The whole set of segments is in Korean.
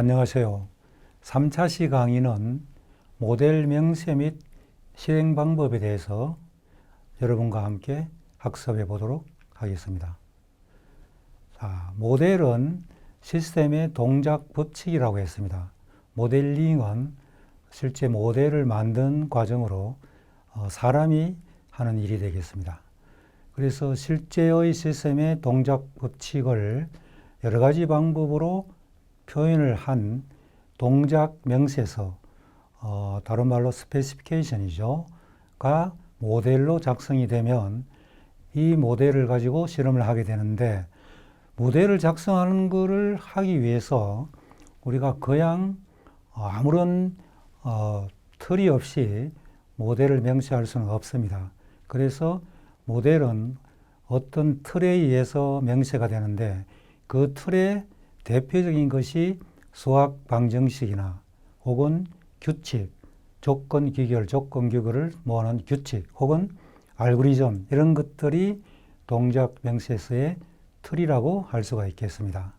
안녕하세요. 3차 시 강의는 모델 명세 및 실행 방법에 대해서 여러분과 함께 학습해 보도록 하겠습니다. 자, 모델은 시스템의 동작 법칙이라고 했습니다. 모델링은 실제 모델을 만든 과정으로 사람이 하는 일이 되겠습니다. 그래서 실제의 시스템의 동작 법칙을 여러 가지 방법으로 표현을 한 동작 명세서, 다른 말로 스페시피케이션이죠. 가 모델로 작성이 되면 이 모델을 가지고 실험을 하게 되는데, 모델을 작성하는 것을 하기 위해서 우리가 그냥 아무런 틀이 없이 모델을 명시할 수는 없습니다. 그래서 모델은 어떤 틀에 의해서 명시가 되는데, 그 틀의 대표적인 것이 수학 방정식이나 혹은 규칙, 조건 귀결, 조건 규결을 모아놓은 규칙 혹은 알고리즘, 이런 것들이 동작 명세서의 틀이라고 할 수가 있겠습니다.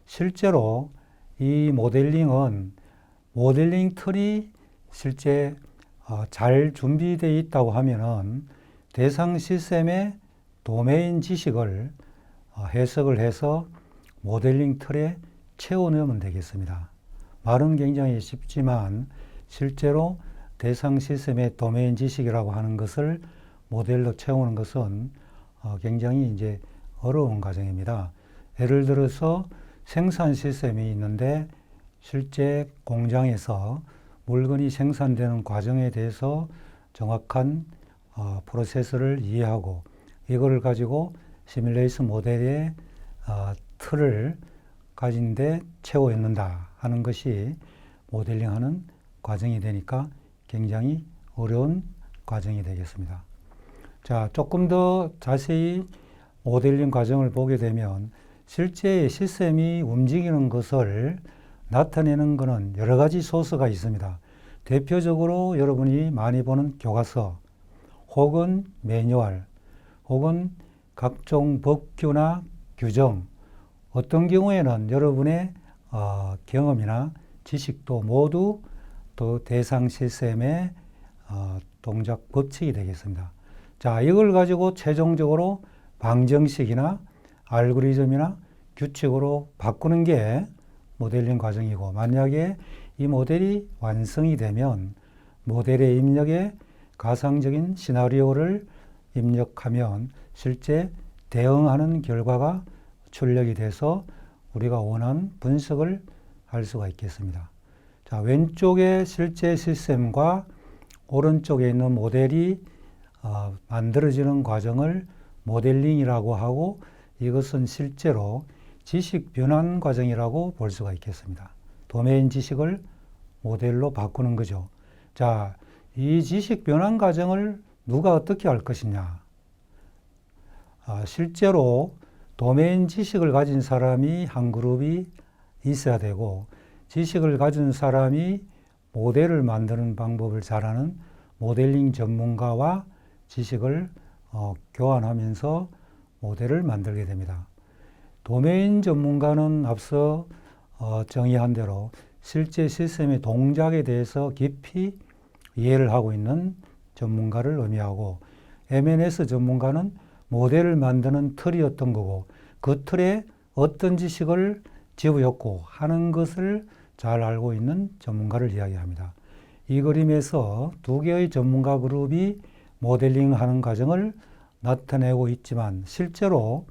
실제로 이 모델링은 모델링 틀이 실제 잘 준비되어 있다고 하면은 대상 시스템의 도메인 지식을 해석을 해서 모델링 틀에 채워 넣으면 되겠습니다. 말은 굉장히 쉽지만 실제로 대상 시스템의 도메인 지식이라고 하는 것을 모델로 채우는 것은 굉장히 이제 어려운 과정입니다. 예를 들어서 생산 시스템이 있는데 실제 공장에서 물건이 생산되는 과정에 대해서 정확한 프로세스를 이해하고 이걸 가지고 시뮬레이션 모델의 틀을 가진 데 채워 넣는다 하는 것이 모델링하는 과정이 되니까 굉장히 어려운 과정이 되겠습니다. 자, 조금 더 자세히 모델링 과정을 보게 되면 실제 시스템이 움직이는 것을 나타내는 것은 여러 가지 소스가 있습니다. 대표적으로 여러분이 많이 보는 교과서 혹은 매뉴얼 혹은 각종 법규나 규정, 어떤 경우에는 여러분의 경험이나 지식도 모두 또 대상 시스템의 동작 법칙이 되겠습니다. 자, 이걸 가지고 최종적으로 방정식이나 알고리즘이나 규칙으로 바꾸는 게 모델링 과정이고, 만약에 이 모델이 완성이 되면 모델의 입력에 가상적인 시나리오를 입력하면 실제 대응하는 결과가 출력이 돼서 우리가 원하는 분석을 할 수가 있겠습니다. 자, 왼쪽에 실제 시스템과 오른쪽에 있는 모델이 만들어지는 과정을 모델링이라고 하고, 이것은 실제로 지식 변환 과정이라고 볼 수가 있겠습니다. 도메인 지식을 모델로 바꾸는 거죠. 자, 이 지식 변환 과정을 누가 어떻게 할 것이냐. 실제로 도메인 지식을 가진 사람이 한 그룹이 있어야 되고, 지식을 가진 사람이 모델을 만드는 방법을 잘하는 모델링 전문가와 지식을 교환하면서 모델을 만들게 됩니다. 도메인 전문가는 앞서 정의한 대로 실제 시스템의 동작에 대해서 깊이 이해를 하고 있는 전문가를 의미하고, M&S 전문가는 모델을 만드는 틀이 어떤 거고 그 틀에 어떤 지식을 집어넣고 하는 것을 잘 알고 있는 전문가를 이야기합니다. 이 그림에서 두 개의 전문가 그룹이 모델링하는 과정을 나타내고 있지만, 실제로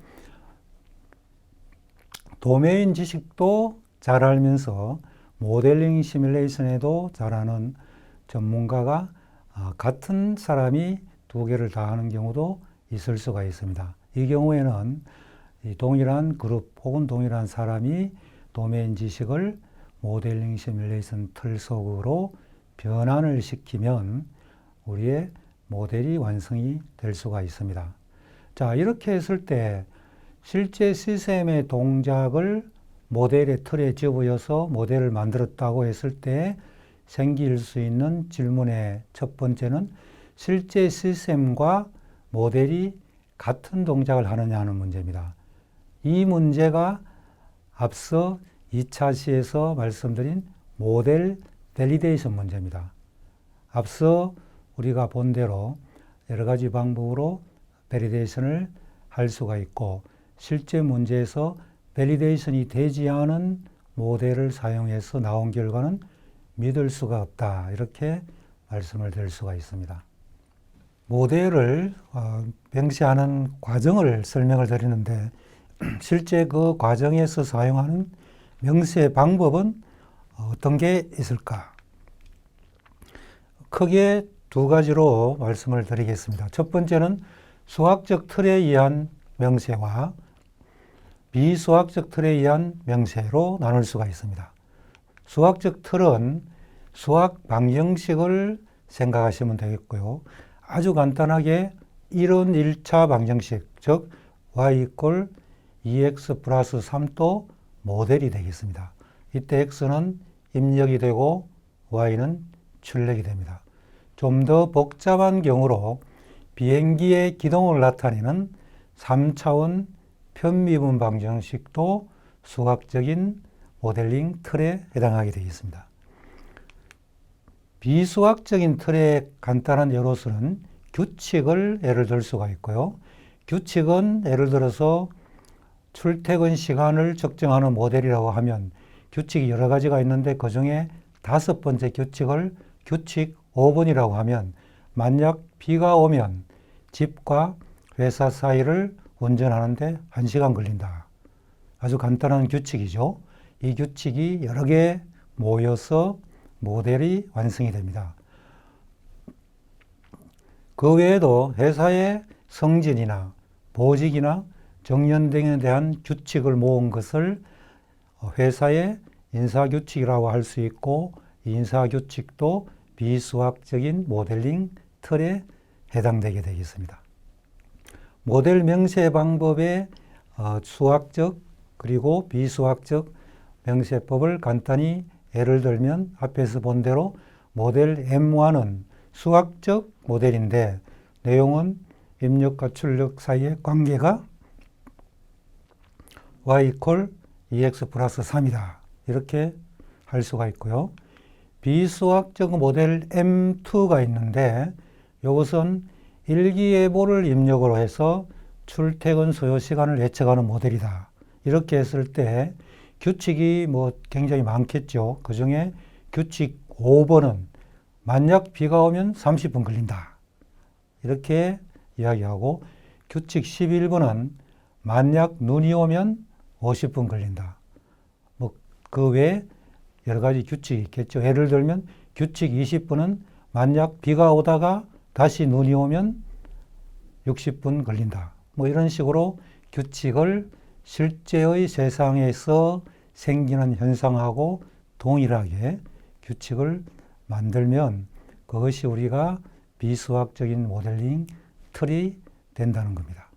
도메인 지식도 잘 알면서 모델링 시뮬레이션에도 잘하는 전문가가 같은 사람이 두 개를 다 하는 경우도 있을 수가 있습니다. 이 경우에는 동일한 그룹 혹은 동일한 사람이 도메인 지식을 모델링 시뮬레이션 틀 속으로 변환을 시키면 우리의 모델이 완성이 될 수가 있습니다. 자, 이렇게 했을 때 실제 시스템의 동작을 모델의 틀에 집어여서 모델을 만들었다고 했을 때 생길 수 있는 질문의 첫 번째는 실제 시스템과 모델이 같은 동작을 하느냐 하는 문제입니다. 이 문제가 앞서 2차 시에서 말씀드린 모델 밸리데이션 문제입니다. 앞서 우리가 본 대로 여러 가지 방법으로 밸리데이션을 할 수가 있고, 실제 문제에서 밸리데이션이 되지 않은 모델을 사용해서 나온 결과는 믿을 수가 없다, 이렇게 말씀을 드릴 수가 있습니다. 모델을 명시하는 과정을 설명을 드리는데, 실제 그 과정에서 사용하는 명시의 방법은 어떤 게 있을까? 크게 두 가지로 말씀을 드리겠습니다. 첫 번째는 수학적 틀에 의한 명세와 비수학적 틀에 의한 명세로 나눌 수가 있습니다. 수학적 틀은 수학 방정식을 생각하시면 되겠고요. 아주 간단하게 이론 1차 방정식, 즉 y = 2x 플러스 3도 모델이 되겠습니다. 이때 x는 입력이 되고 y는 출력이 됩니다. 좀 더 복잡한 경우로 비행기의 기동을 나타내는 3차원 편미분 방정식도 수학적인 모델링 틀에 해당하게 되겠습니다. 비수학적인 틀의 간단한 예로서는 규칙을 예를 들 수가 있고요. 규칙은 예를 들어서 출퇴근 시간을 측정하는 모델이라고 하면 규칙이 여러 가지가 있는데 그 중에 5번째 규칙을 규칙 5번이라고 하면 만약 비가 오면 집과 회사 사이를 운전하는데 1시간 걸린다. 아주 간단한 규칙이죠. 이 규칙이 여러 개 모여서 모델이 완성이 됩니다. 그 외에도 회사의 승진이나 보직이나 정년 등에 대한 규칙을 모은 것을 회사의 인사규칙이라고 할 수 있고, 이 인사규칙도 비수학적인 모델링 틀에 해당되게 되겠습니다. 모델 명세 방법의 수학적 그리고 비수학적 명세법을 간단히 예를 들면 앞에서 본 대로 모델 M1은 수학적 모델인데 내용은 입력과 출력 사이의 관계가 y = 2x 플러스 3이다. 이렇게 할 수가 있고요. 비수학적 모델 M2가 있는데 이것은 일기예보를 입력으로 해서 출퇴근 소요 시간을 예측하는 모델이다. 이렇게 했을 때 규칙이 굉장히 많겠죠. 그 중에 규칙 5번은 만약 비가 오면 30분 걸린다. 이렇게 이야기하고, 규칙 11번은 만약 눈이 오면 50분 걸린다. 그 외에 여러 가지 규칙이 있겠죠. 예를 들면 규칙 20번은 만약 비가 오다가 다시 눈이 오면 60분 걸린다. 이런 식으로 규칙을 실제의 세상에서 생기는 현상하고 동일하게 규칙을 만들면 그것이 우리가 비수학적인 모델링 틀이 된다는 겁니다.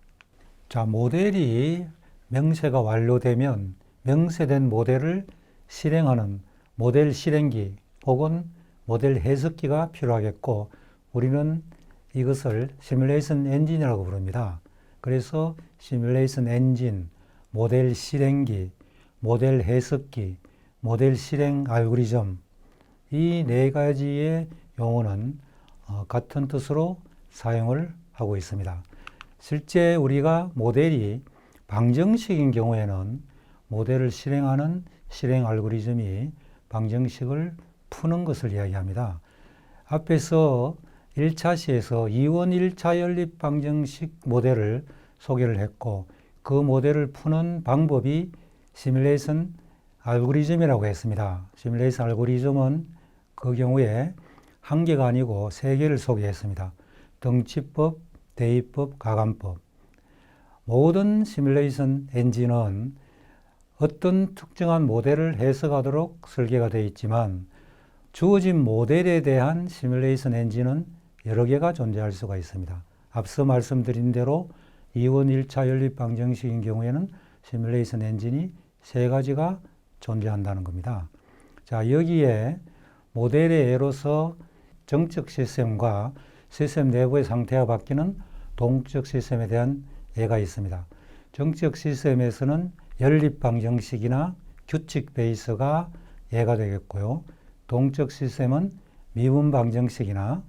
자, 모델이 명세가 완료되면 명세된 모델을 실행하는 모델 실행기 혹은 모델 해석기가 필요하겠고, 우리는 이것을 시뮬레이션 엔진이라고 부릅니다. 그래서 시뮬레이션 엔진, 모델 실행기, 모델 해석기, 모델 실행 알고리즘, 이 네 가지의 용어는 같은 뜻으로 사용을 하고 있습니다. 실제 우리가 모델이 방정식인 경우에는 모델을 실행하는 실행 알고리즘이 방정식을 푸는 것을 이야기합니다. 앞에서 1차 시에서 2원 1차 연립 방정식 모델을 소개를 했고, 그 모델을 푸는 방법이 시뮬레이션 알고리즘이라고 했습니다. 시뮬레이션 알고리즘은 그 경우에 한 개가 아니고 3개를 소개했습니다. 등치법, 대입법, 가감법. 모든 시뮬레이션 엔진은 어떤 특정한 모델을 해석하도록 설계가 되어 있지만 주어진 모델에 대한 시뮬레이션 엔진은 여러 개가 존재할 수가 있습니다. 앞서 말씀드린 대로 2원 1차 연립 방정식인 경우에는 시뮬레이션 엔진이 3가지가 존재한다는 겁니다. 자, 여기에 모델의 예로서 정적 시스템과 시스템 내부의 상태가 바뀌는 동적 시스템에 대한 예가 있습니다. 정적 시스템에서는 연립 방정식이나 규칙 베이스가 예가 되겠고요. 동적 시스템은 미분 방정식이나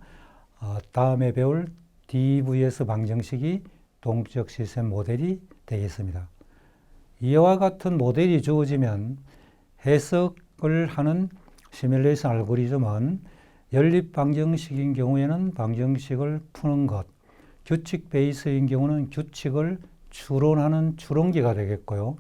다음에 배울 DVS 방정식이 동적 시스템 모델이 되겠습니다. 이와 같은 모델이 주어지면 해석을 하는 시뮬레이션 알고리즘은 연립 방정식인 경우에는 방정식을 푸는 것, 규칙 베이스인 경우는 규칙을 추론하는 추론기가 되겠고요.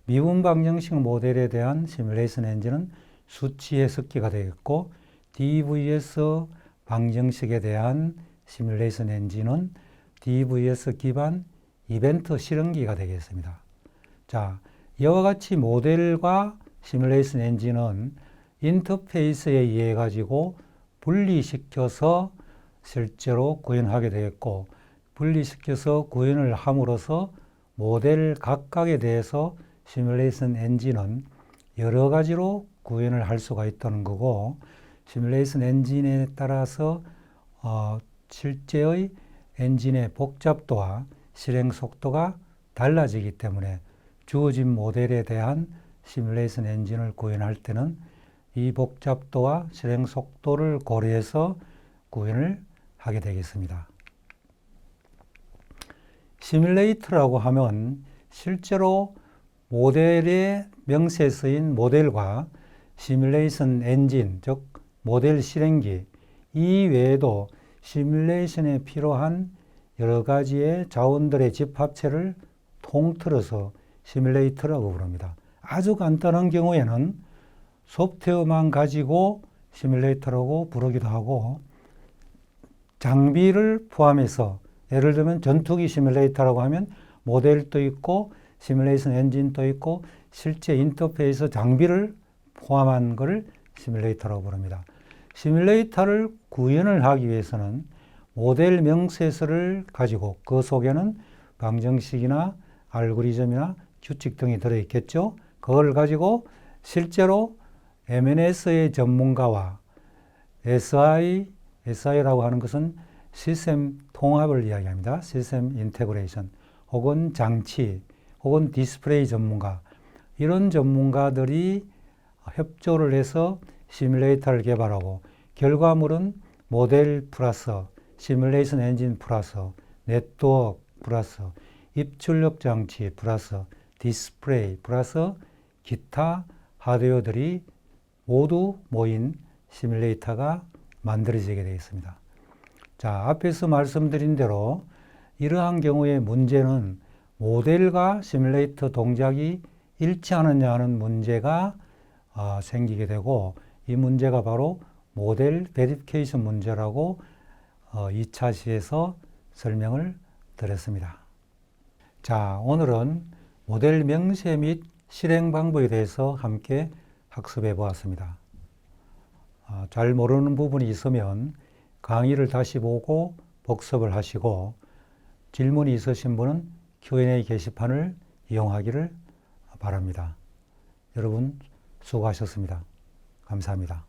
미분 방정식 모델에 대한 시뮬레이션 엔진은 수치 해석기가 되겠고, DVS 방정식에 대한 시뮬레이션 엔진은 DVS 기반 이벤트 실행기가 되겠습니다. 자, 이와 같이 모델과 시뮬레이션 엔진은 인터페이스에 의해 가지고 분리시켜서 실제로 구현하게 되겠고, 분리시켜서 구현을 함으로써 모델 각각에 대해서 시뮬레이션 엔진은 여러 가지로 구현을 할 수가 있다는 거고, 시뮬레이션 엔진에 따라서 실제의 엔진의 복잡도와 실행 속도가 달라지기 때문에 주어진 모델에 대한 시뮬레이션 엔진을 구현할 때는 이 복잡도와 실행 속도를 고려해서 구현을 하게 되겠습니다. 시뮬레이터라고 하면 실제로 모델의 명세에 쓰인 모델과 시뮬레이션 엔진, 즉 모델 실행기 이 외에도 시뮬레이션에 필요한 여러 가지의 자원들의 집합체를 통틀어서 시뮬레이터라고 부릅니다. 아주 간단한 경우에는 소프트웨어만 가지고 시뮬레이터라고 부르기도 하고, 장비를 포함해서 예를 들면 전투기 시뮬레이터라고 하면 모델도 있고 시뮬레이션 엔진도 있고 실제 인터페이스 장비를 포함한 것을 시뮬레이터라고 부릅니다. 시뮬레이터를 구현을 하기 위해서는 모델 명세서를 가지고 그 속에는 방정식이나 알고리즘이나 규칙 등이 들어있겠죠. 그걸 가지고 실제로 M&S의 전문가와 SI라고 하는 것은 시스템 통합을 이야기합니다. 시스템 인테그레이션 혹은 장치 혹은 디스플레이 전문가, 이런 전문가들이 협조를 해서 시뮬레이터를 개발하고 결과물은 모델 플러스 시뮬레이션 엔진 플러스 네트워크 플러스 입출력 장치 플러스 디스플레이 플러스 기타 하드웨어들이 모두 모인 시뮬레이터가 만들어지게 되겠습니다. 자, 앞에서 말씀드린 대로 이러한 경우의 문제는 모델과 시뮬레이터 동작이 일치하느냐 하는 문제가 생기게 되고, 이 문제가 바로 모델 베리피케이션 문제라고 2차 시에서 설명을 드렸습니다. 자, 오늘은 모델 명세 및 실행 방법에 대해서 함께 학습해 보았습니다. 잘 모르는 부분이 있으면 강의를 다시 보고 복습을 하시고, 질문이 있으신 분은 Q&A 게시판을 이용하기를 바랍니다. 여러분 수고하셨습니다. 감사합니다.